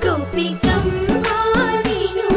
గోపికమ్మ నిను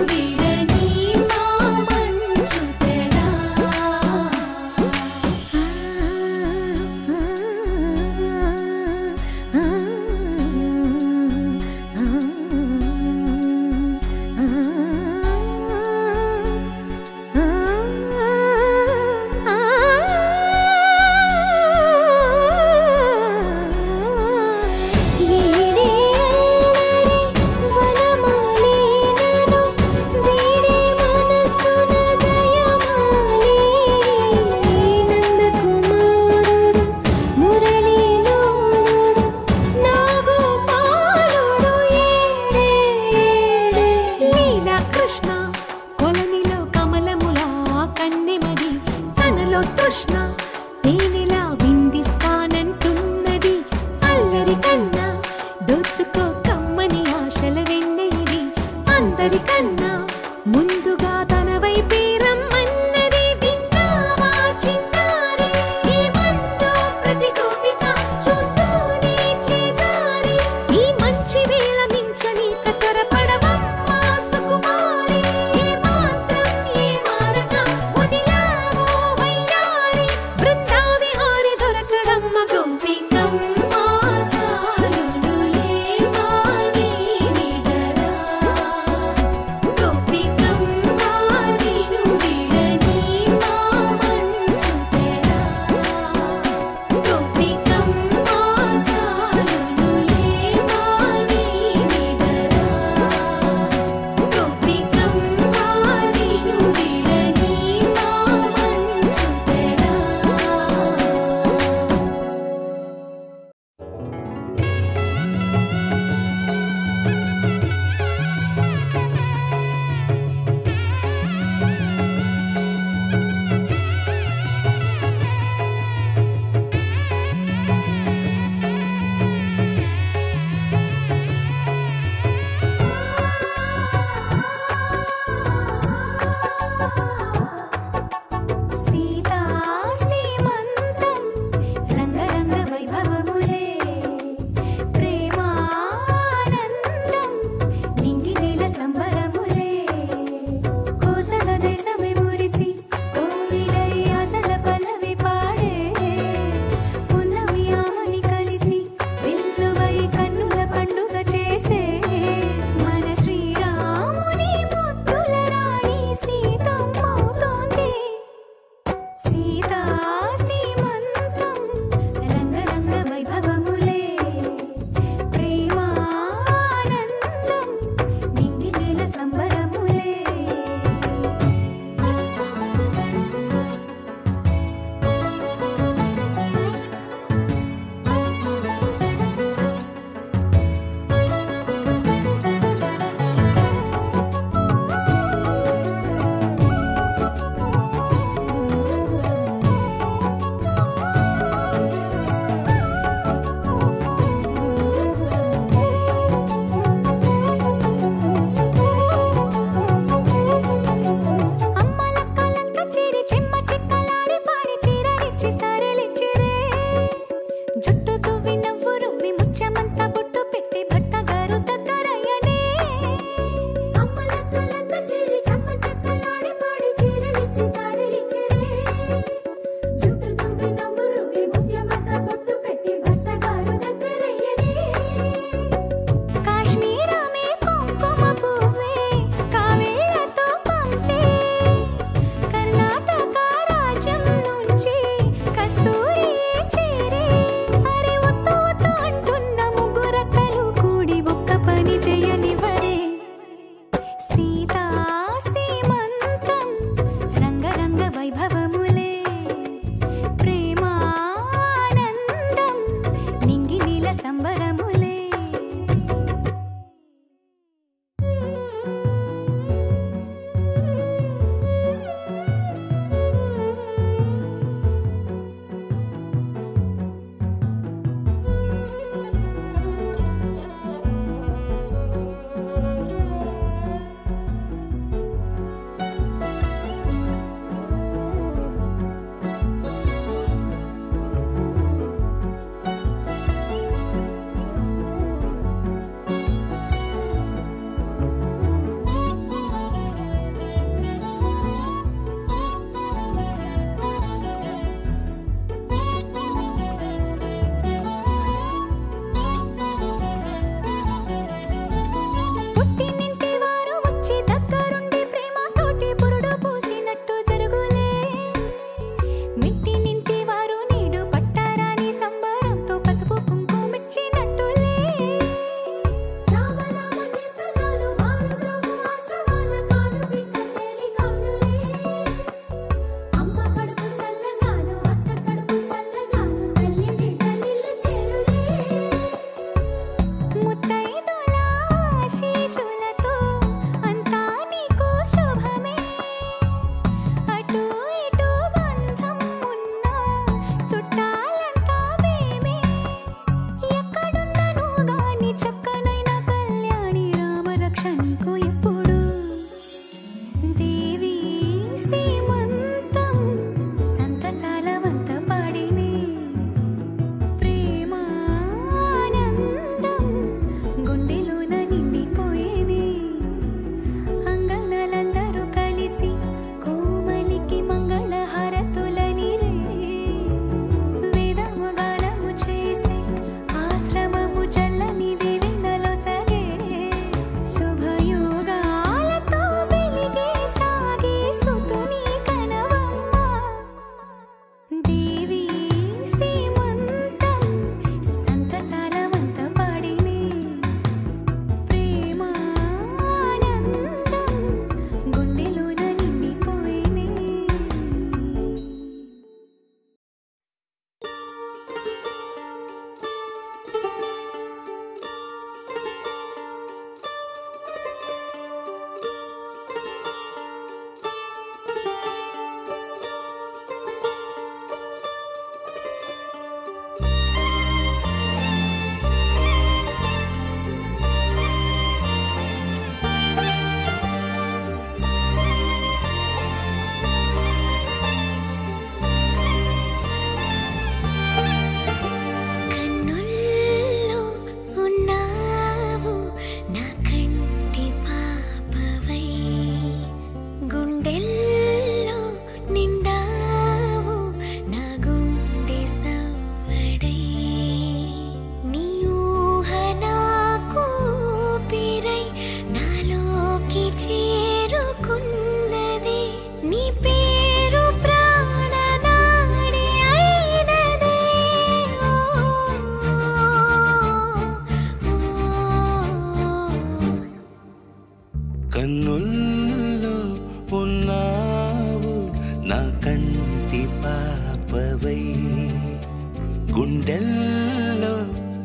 గుండెల్లో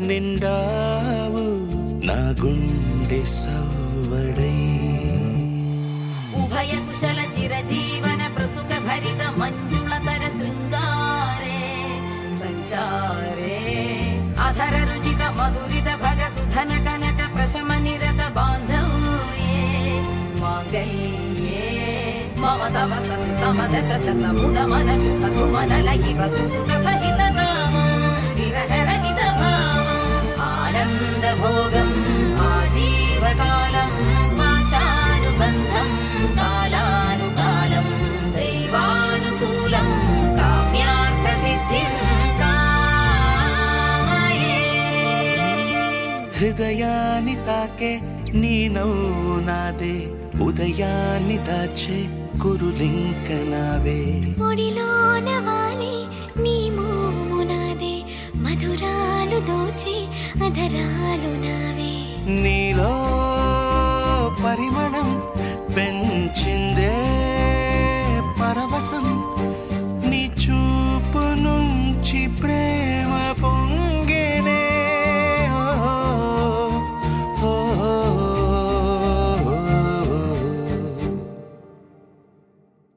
నిండావు నా గుండె సవ్వడై ఉభయ కుశల చిరజీవన ప్రసుక భరిత మంజుళతర శృంగారే సంచారే అధర రుచిత మధురిత భగ సుధన కనక ప్రశమ నిరత బాంధవ్యే మాంగళ్యే మమ తవ సతి సమదశ శత ముద మన శుభ సుమన లయివ సుసుత సహిత విరహ రహిత భావం ఆనంద భోగం ఆజీవకాలం పాశానుబంధం కాలానుకాలం దైవానుకూలం కామ్యార్థ సిద్ధిం కామయే హృదయాన్ని తాకే నీ నవ్వు నాదే ఉదయాన్ని దాచే కురులింక నావే ఒడిలోన వాలి నీ మోము నాదే మధురాలు దోచి అధరాలు నావే నీలో పరిమళం పెంచిందే పరవశం నీ చూపు నుంచి ప్రేమ పొంగేనే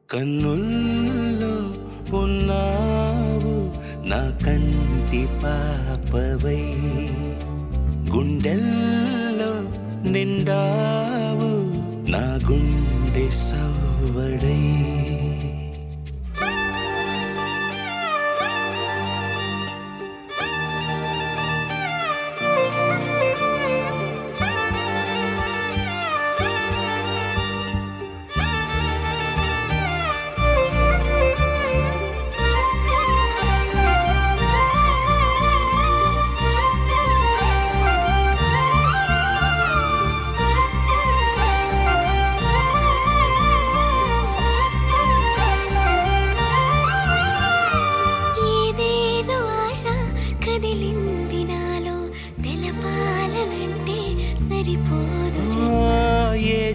కన్నుల్లో ఉన్నావు నా కంటి పాపవై గుండెల్లో నిండావు నా గుండె సవ్వడై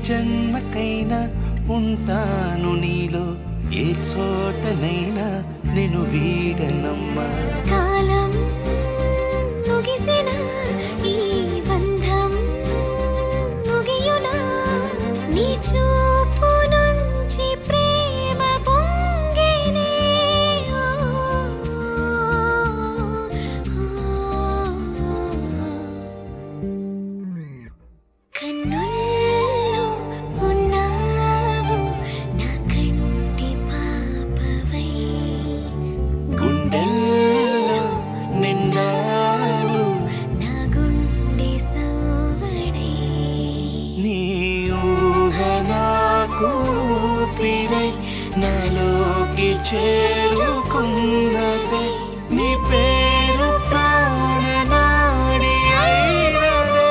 జన్మకైనా ఉంటాను నీలో ఏ చోటనైనా నేను వీడనమ్మా కాలం ముగిసిన ఈ బంధం ముగియునా నీ చూపు నుంచి ప్రేమ పొంగేనే నాలోకి చేరుకున్నదే నీ పేరు ప్రాణనాడి అయినదే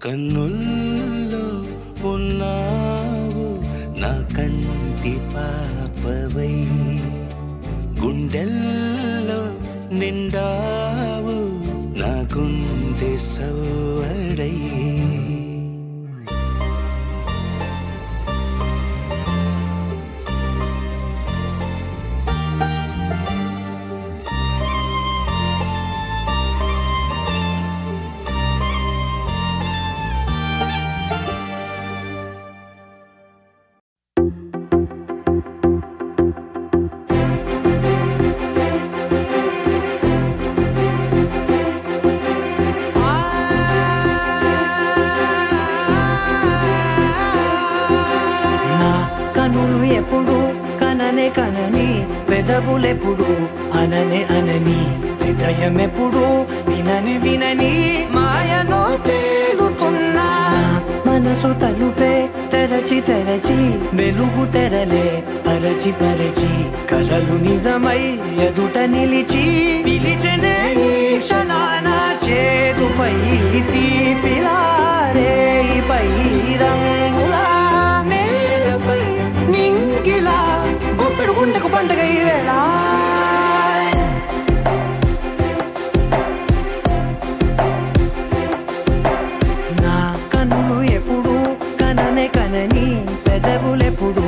కన్నుల్లో ఉన్నావు నా కంటి పాపవై గుండెల్లో నిండావు నా గుండె సవ్వడై ఎప్పుడు కననే కనని పెదవులెప్పుడు అననే అనని హృదయం ఎప్పుడు వినని వినని మాయలో తేలుతున్నా మనసు తలుపే తెరచి తెరచి వెలుగు తెరలే పరచి పరచి కలలు నిజమై ఎదుట నిలిచి పిలిచనే క్షణాన చేతుపై తీపిలారే పై రంగులా నేలపై నింగిలా గొప్పెడు గుండెకు పండుగ ఈ వేళ నా కన్నులు ఎప్పుడు కననే కనని పెదవులెప్పుడు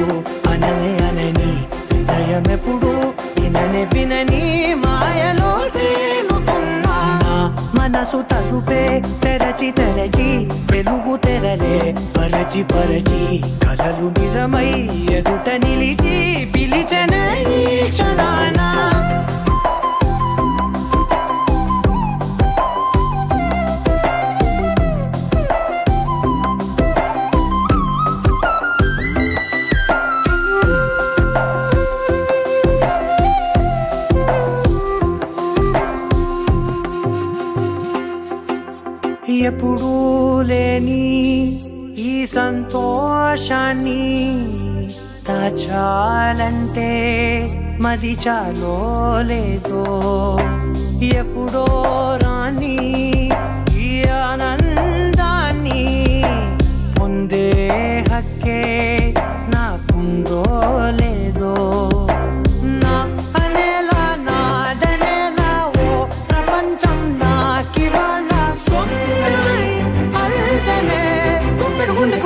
మనసు తలుపే తెరచి తెరచి వెలుగు తెరలే పరచి పరచి కలలు నిజమై ఎదుట నిలిచి పిలిచెనే ఈ క్షణాన ఎప్పుడూ లేని ఈ సంతోషాన్ని దాచాలంటే మది చాలో లేదో ఎప్పుడో రాని ఈ ఆనందాన్ని పొందే హక్కే నాకుందో లేదో నా అనేలా నాదనేలా ఓ ప్రపంచం నాకివాళ్ళ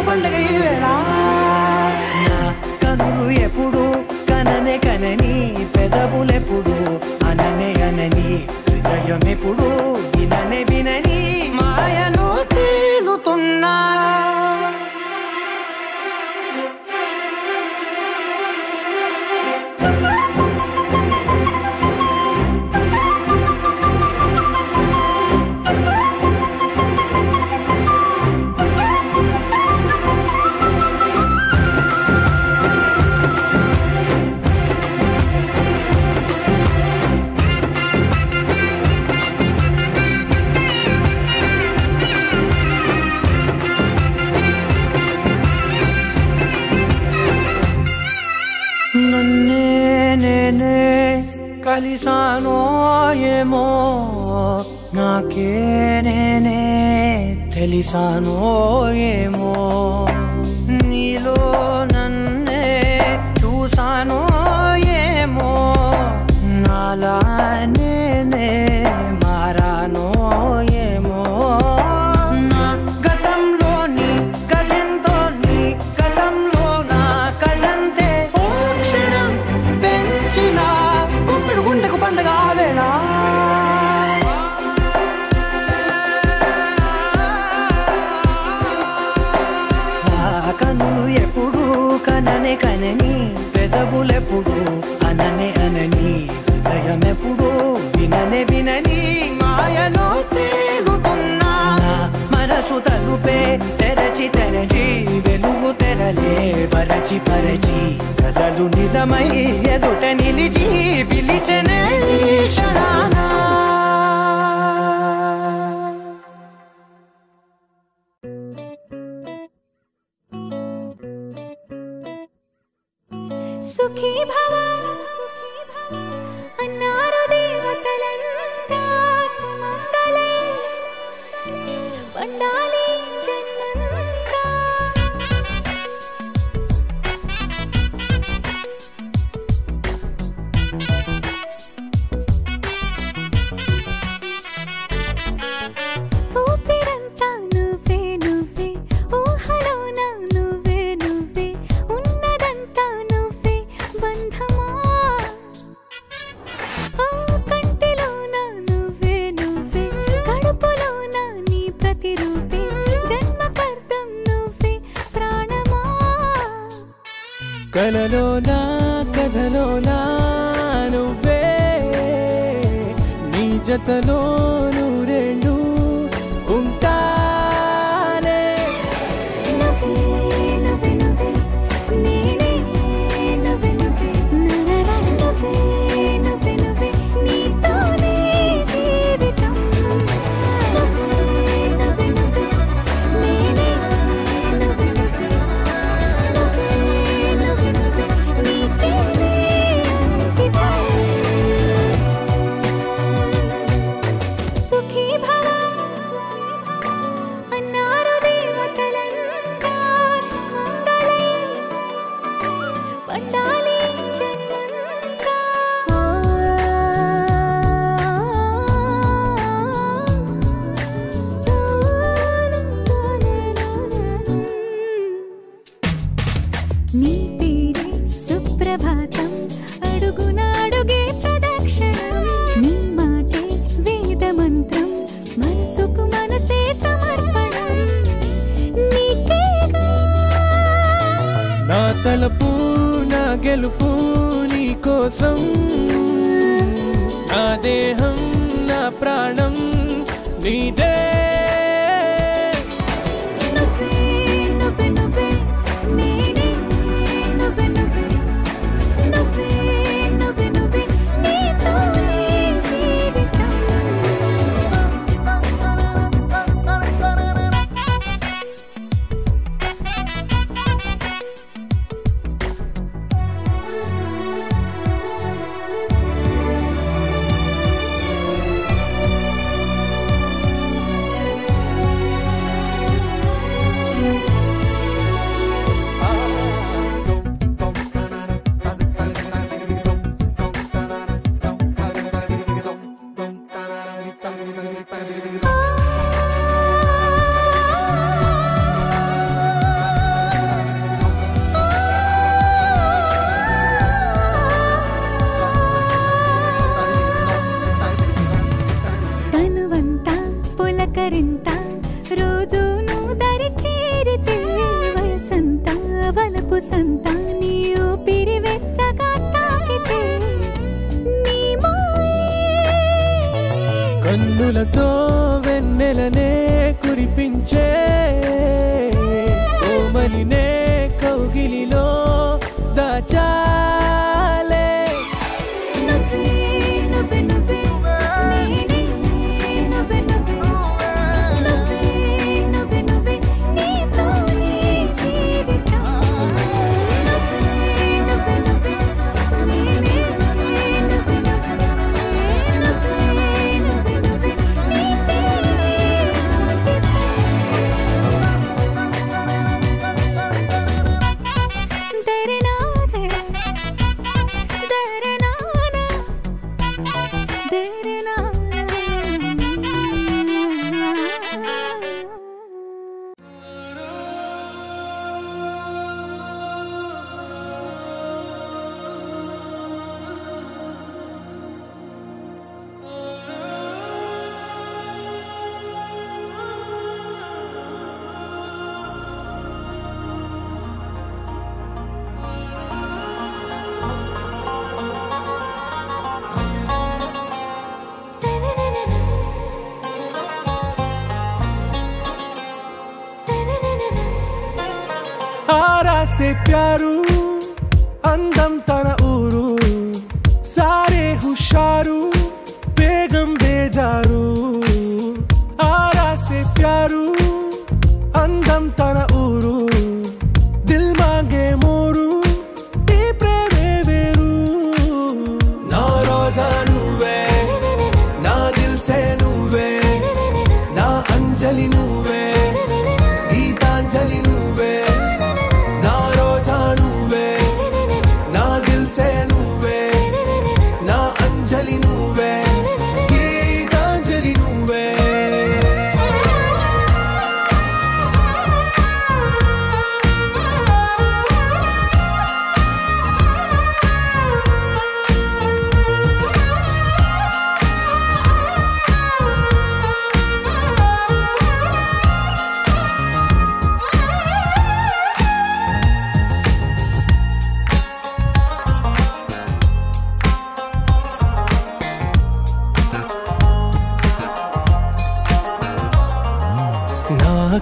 పండుగ వేళ నా కనులు ఎప్పుడు కననే కనని పెదవులెప్పుడు అననే అనని హృదయం ఎప్పుడు విననే వినని మాయలో తేలుతున్నా నన్నే నేనే కలిసానో ఏమో నాకే నేనే తెలిసానో ఏమో నీలో నన్నే చూసానో ఏమో నాలా నేనే మారానో ఏమో నా గతంలోని కథంతో నీ గతంలో నా కథంతే గుండెకు పండుగ వేళ నా కనులు ఎప్పుడు కననే కనని పెదవులెప్పుడు అననే అనని హృదయం ఎప్పుడు విననే వినని మాయలో తేలుతున్నా నా మనసు తలుపే తెరచి తెరచి వెలుగు తెరలే పరచి పరచి కలలు నిజమై ఎదుట నిలిచి పిలిచెనే ఈ క్షణాన సుఖీ భవ అన్నారు దేవతలంతా సుమంగళే పండాలి జన్మంతా ఊపిరంతా నువ్వే నువ్వే ఊహలోన నువ్వే నువ్వే ఉన్నదంతా నువ్వే బంధమా కంటిలోన నువ్వే నువ్వే కడుపులోన నీ ప్రతిరూపే జన్మకర్తం నువ్వే ప్రాణమా కలలోనా కథలోనా నువ్వే నీ జతలో నూరెండు ఉంటానే నువ్వే నువ్వే నువ్వే నేనే నువ్వే నువ్వే నువ్వే నువ్వే నువ్వే నీతోనే జీవితం నువ్వే నువ్వే నువ్వే నేనే నువ్వే నువ్వే నువ్వే నువ్వే నువ్వే నీతోనే అంకితం సుఖీ భవ అన్నారు దేవతలంతా సుమంగళే పండాలి జన్మంతా నీ పేరే సుప్రభాతం అడుగునాడుగే ప్రదక్షిణం నీ మాటే వేద మంత్రం మనసు తలపు నా గెలుపు నీ కోసం నా దేహం నా ప్రాణం నీదే కన్నులతో వెన్నెలనే కురిపించే కోమలినే కౌగిలిలో దాచాలే से प्यारू అందం తన ఊరు సారే హుషారు బేగం బేజారు ఆరా से प्यारू అందం తన ఊరు దిల్ మాంగే మోరు ఈ ప్రేమే వేరు నా రోజా నువ్వే నా దిల్ సే నువ్వే నా అంజలి నువ్వే గీతాంజలి నువ్వే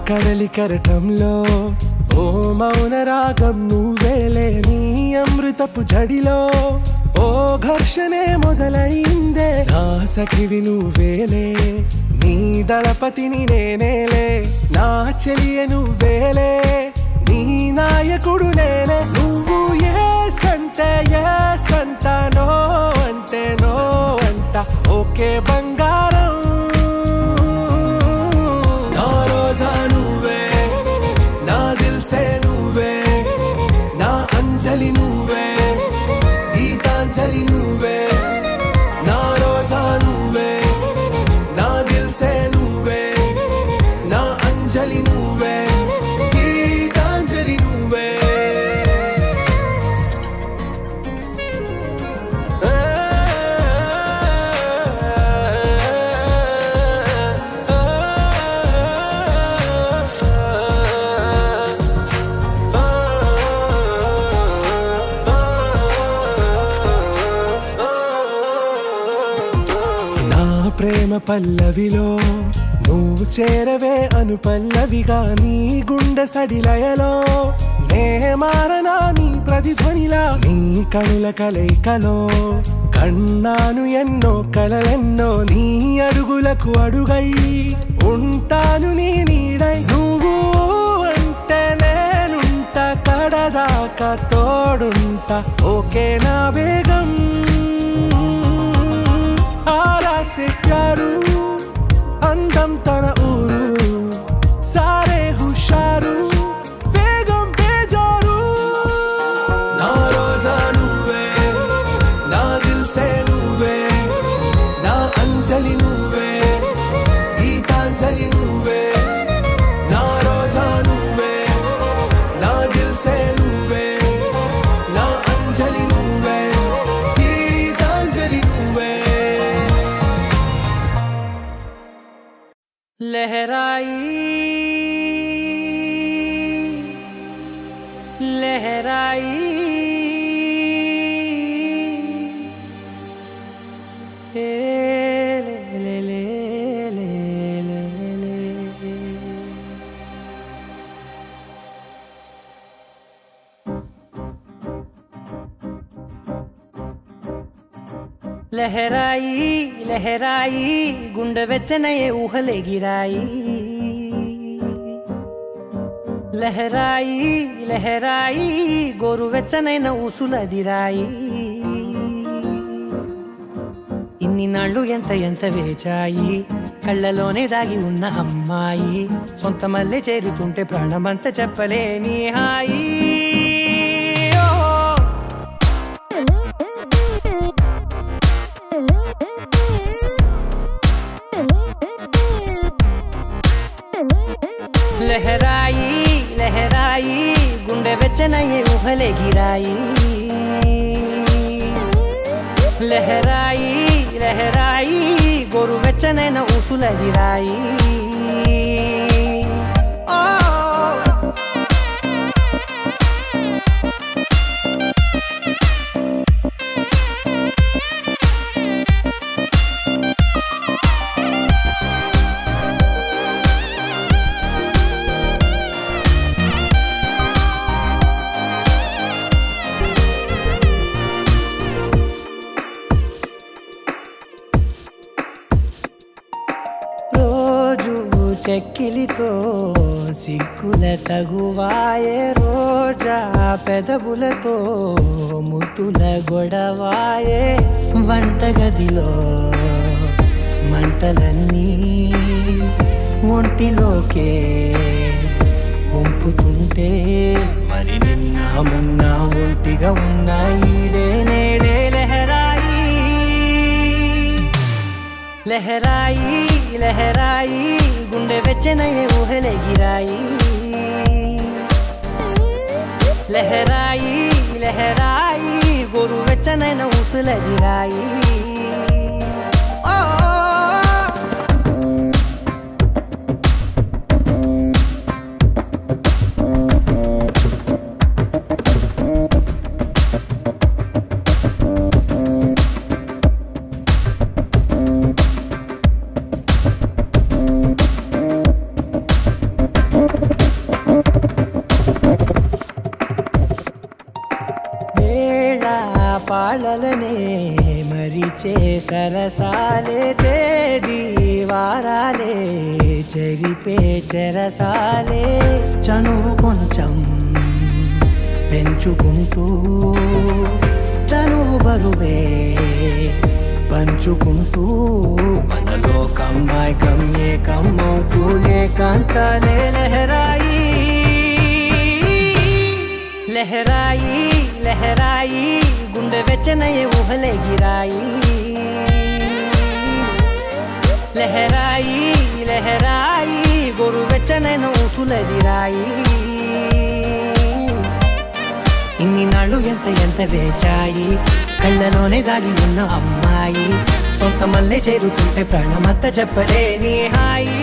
కడలి కరటంలో ఓ మౌన రాగం నువ్వేలే నీ అమృతపు జడిలో ఓ ఘర్షణే మొదలైందే నా సఖివి నువ్వేలే నీ దళపతిని నేనేలే నా చెలియ నువ్వేలే నీ నాయకుడు నేనే నువ్వు ఏ సంట నో అంటే నో అంట ఓకే బంగారం అంజలి నువ్వే గీతాంజలి నువ్వే నా రోజా నువ్వే నా దిల్ సే నువ్వే నా అంజలి నువ్వే గీతాంజలి నువ్వే పల్లవిలో నువ్వు చేరవే అను పల్లవిగా నీ గుండె సడిలయలో నే మారనా నీ ప్రతిధ్వనిలా నీ కనుల కలయికలో కన్నాను ఎన్నో కలలెన్నో నీ అడుగులకు అడుగై ఉంటాను నీ నీడై నువ్వు అంటే నేనుంట కడదాకా తోడుంటా ఓకే నా బేగం आरा से प्यारू अंदम तन ऊरू सारे हुशारू बेगम बेजारू ना रोजा नुवे ना दिल से नुवे ना अंजलि नुवे गीतांजलि नुवे ना रोजा नुवे ना दिल से नुवे ना अंजलि नुवे गीतांजलि नुवे लहराई लहराई ले ले ले ले ले ले लहराई लहराई गुंड वेचनये ऊहले गिराई लहराई लहराई गोरु वेचनैन ऊसुलदिराई ఇన్ని నాళ్ళు ఎంత ఎంత వేచాయి కళ్ళలోనే దాగి ఉన్న అమ్మాయి సొంత మల్లె చేరుతుంటే ప్రాణమంతా చెప్పలేని హాయి लहराई लहराई गुंडे वेचनये ऊहले गिराई लहराई लहराई गोरु वेचनैन ऊसुलदिराई చెక్కిలితో సిగ్గుల తగువాయే రోజా పెదవులతో ముద్దుల గొడవాయే వంటగదిలో మంటలన్నీ ఒంటిలోకే వంపుతుంటే మరి నిన్న మొన్న ఒంటిగా ఉన్న ఈడే నేడే లహరాయి లహరాయి లహరాయి గుండె వెచ్చనయ్యే ఊహలే గిరాయి లహరాయి లహరాయి గోరు వెచ్చనైన ఊసులదిరాయి పాలలనే మరిచే సరసాలే తేదీ వారాలే చెరిపే చెరసాలే చనువు కొంచెం పెంచుకుంటూ చనువు బరువే పంచుకుంటూ మనలో కమ్మాయి కమ్మే కమ్మవుతూ ఏకాంతాలే లహరాయి లహరాయి లహరాయి గుండె వెచ్చనయ్యే ఊహలే గిరాయి లహరాయి లహరాయి గోరు వెచ్చనైన ఊసులదిరాయి ఇన్ని నాళ్ళు ఎంత ఎంత వేచాయి కళ్ళలోనే దాగి ఉన్న అమ్మాయి సొంత మల్లె చేరుతుంటే ప్రాణమంతా చెప్పలేని హాయి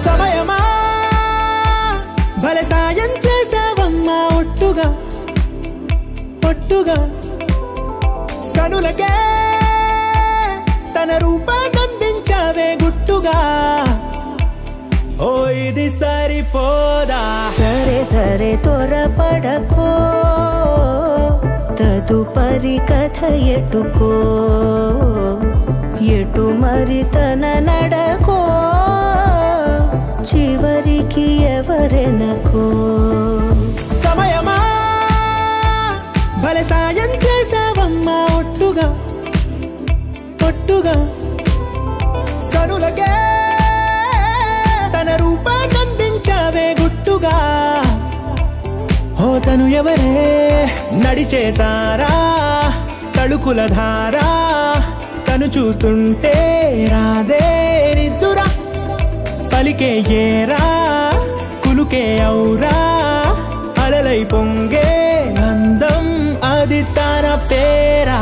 సమయమా భలే సాయం చేసావమ్మా ఒట్టుగా ఒట్టుగా కనులకే తన రూపాన్నందించావే గుట్టుగా ఓ ఇది సరిపోదా సరే సరే త్వరపడకో తదుపరి కథ ఎటుకో ఎటు మరి తన నడకో చివరికి ఎవరెనకో సమయమా భలే సాయం చేసావమ్మా ఒట్టుగా ఒట్టుగా కనులకే తన రూపాన్నందించావే గుట్టుగా ఓ తను ఎవరే నడిచేతారా తళుకుల ధారా తను చూస్తుంటే రాదే నిద్దురా పలికే ఏరా కులుకే ఔరా అలలై పొంగే అందం అది తన పేరా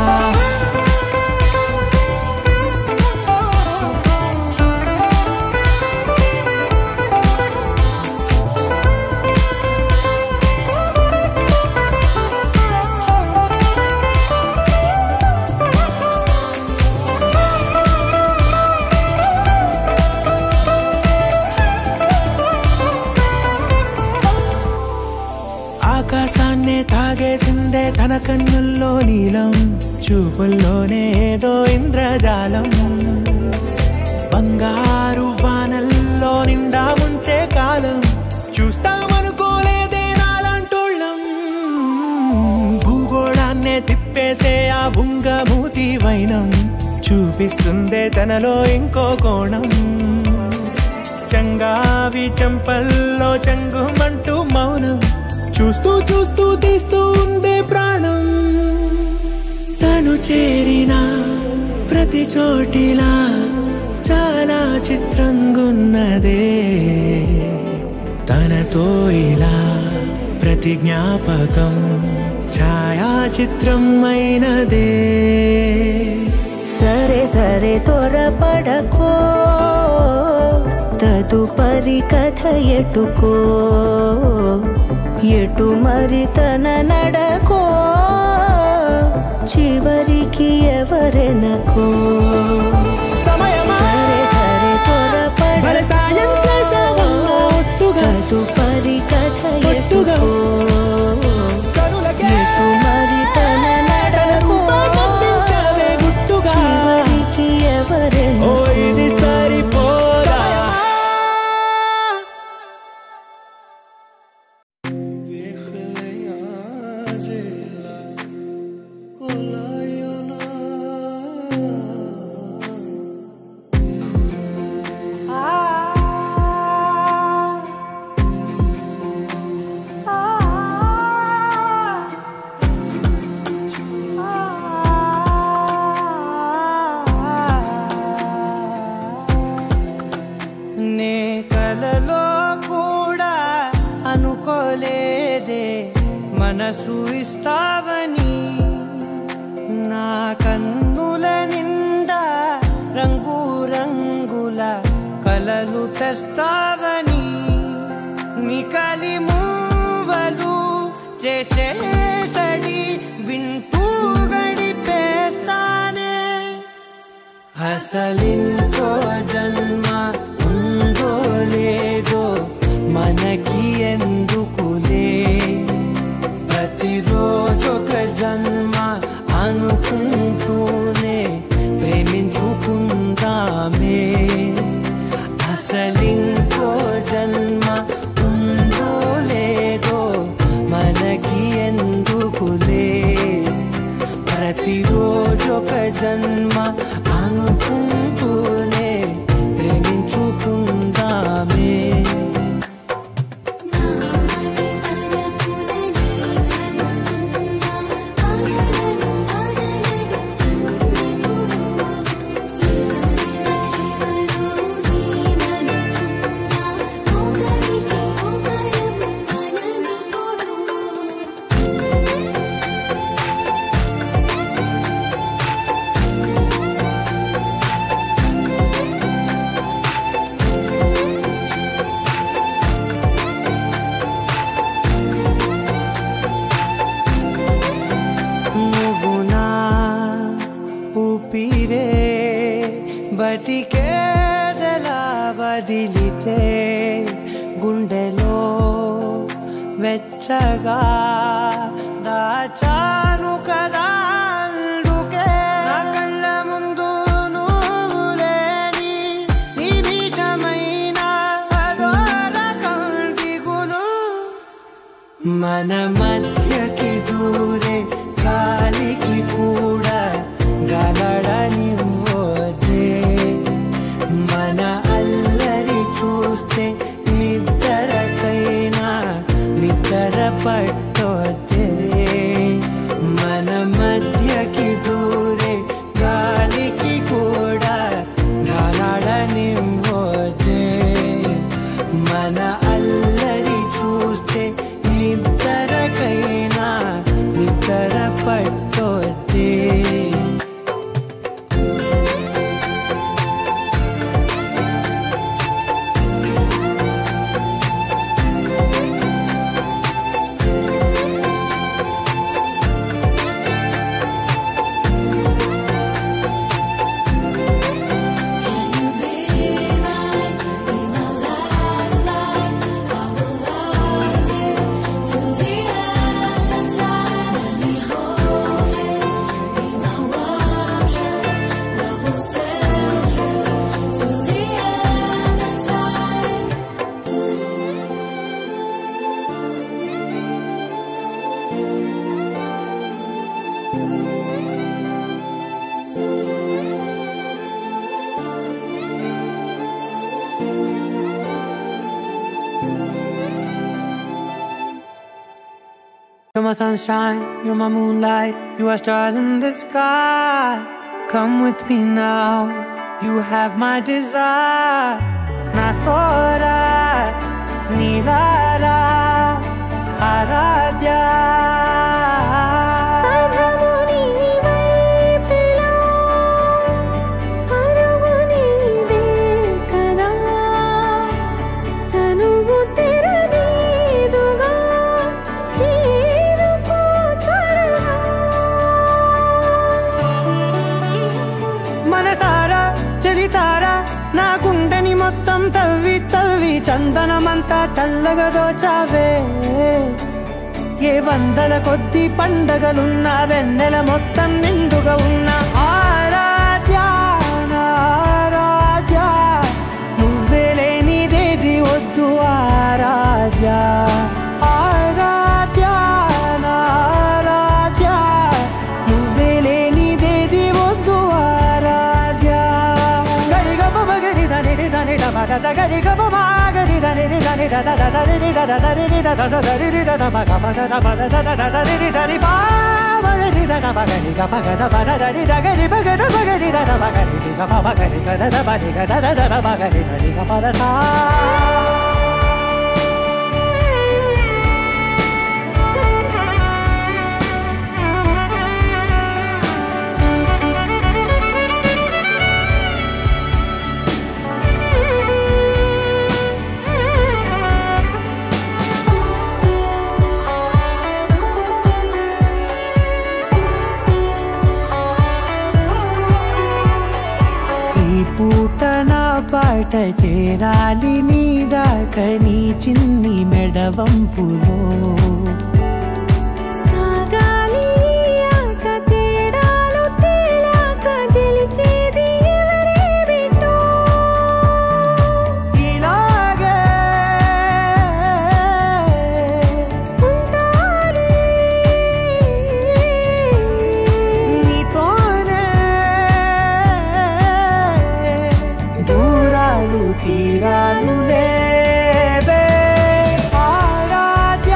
ఆకాశాన్నే తాగేసిందే తన కన్నుల్లో నీలం చూపుల్లోనే ఏదో ఇంద్రజాలం బంగారు వానల్లో నిండా ముంచే కాలం చూస్తామనుకోలేదే నాలాంటోళ్ళం భూగోళాన్నే తిప్పేసే ఆ బుంగమూతి వైనం చూపిస్తుందే తనలో ఇంకో కోణం చంగావి చంపల్లో చంగుమంటూ మౌనం చూస్తూ చూస్తూ తీస్తూ ఉందే ప్రాణం తను చేరిన ప్రతి చోటిలా చాలా చిత్రంగున్నదే తనతో ఇలా ప్రతి జ్ఞాపకం ఛాయాచిత్రం అయినదే సరే సరే త్వరపడకో తదుపరి కథ ఎటుకో ఎటు మరి తన నడకో చివరికి ఎవరెనకో సమయమా సరే సరే భలే సాయం చేసావమ్మా ఒట్టుగా తదుపరి కథ ఒట్టుగా ఎటుకో కనులకే ఎటు మరి తన నడకో రూపాన్నందించావే గుట్టుగా చివరికి ఓ ఎవరెనకో ఇది సరిపోదా నే కలలో కూడా అనుకోలేదే మనసు ఇస్తావని నా కన్నుల నిండా రంగు రంగుల కలలు తెస్తావని నికలి మూవలు చేసేసడి వింటూ గడిపేస్తానే అసలింకో జన్మ ఉందో లేదో మనకి ఎందుకులే ప్రతిరోజొక జన్మ అనుకుంటూనే ప్రేమించుకుందామే అసలింకో జన్మ ఉందో లేదో మనకి ఎందుకులే ప్రతిరోజొక జన్మ అనుకుంటూనే ప్రేమించుకుందామే నా బతికేదెలా వదిలితే గుండెలో వెచ్చగా దాచాను కదా అందుకే నా కళ్ళ ముందు నువ్వు లేని నిమిషమైన అదో రకం దిగులు మన మధ్యకి దూరే గాలికి కూడా గలడనివ్వదే మన అల్లరి చూస్తే నిద్రకైనా నిద్ర పట్టొద్దే మన మధ్యకి దూరే గాలికి కూడా గలడనివ్వదే మన అల్లరి చూస్తే నిద్రకైనా నిద్ర పట్టొద్దే You're my sunshine, you're my moonlight, you are stars in the sky. Come with me now, you have my desire. Na tora, nilara, aradhya. మొత్తం తవ్వి తవ్వి చందనమంతా చల్లగా దోచావే ఏ వందల కొద్ది పండగలున్నా వెన్నెల మొత్తం నిండుగా ఉన్న ఆరాధ్య ఆరాధ్య నువ్వే లేనిదేది వద్దు ఆరాధ్య ఆరాధ్య ఆరాధ్య నువ్వే లేనిదేది వద్దు ఆరాధ్య గరిగ బగరి దని దని da gari ga ba gari da ni da ni da da da da ni da da da ni da da da ni da da ba ga ba da da ba da da da da ni da ni ba ba ni da ga ba gari ga ba ga da ba da ni da gari ba ga da ba gari da da ba gari ga ba gari ga da da ba ni ga da da da ba gari da ni ga ba da da పూట నా పాట చేరాలి నీ దాకా నీ చిన్ని మెడవంపులో సాగాలి ఆట తేడాలు తేలాక గెలిచేది ఎవరే బిడ్డో ఇలాగే ఉంటాలి నీతోనే దూరాలు తీరాలు లేవే ఆరాధ్య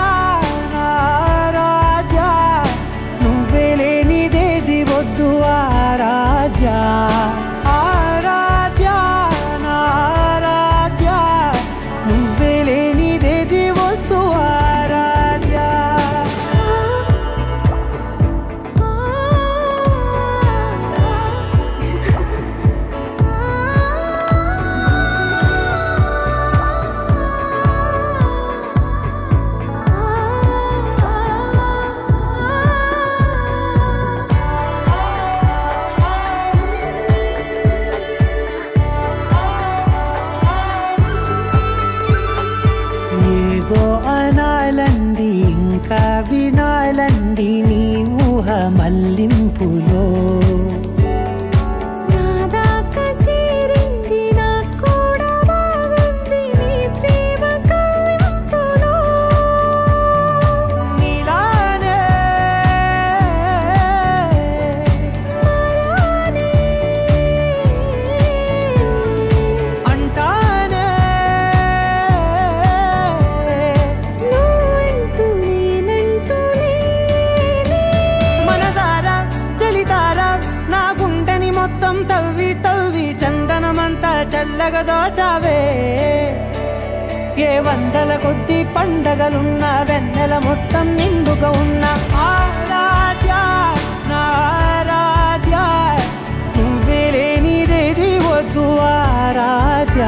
ఇంకా వినాలండి నీ ఊహ మల్లింపులో చల్లగా దోచావే ఏ వందల కొద్ది పండగలున్న వెన్నెల మొత్తం నిండుగా ఉన్న ఆరాధ్య నా ఆరాధ్య నువ్వే లేనిదేది వద్దు ఆరాధ్య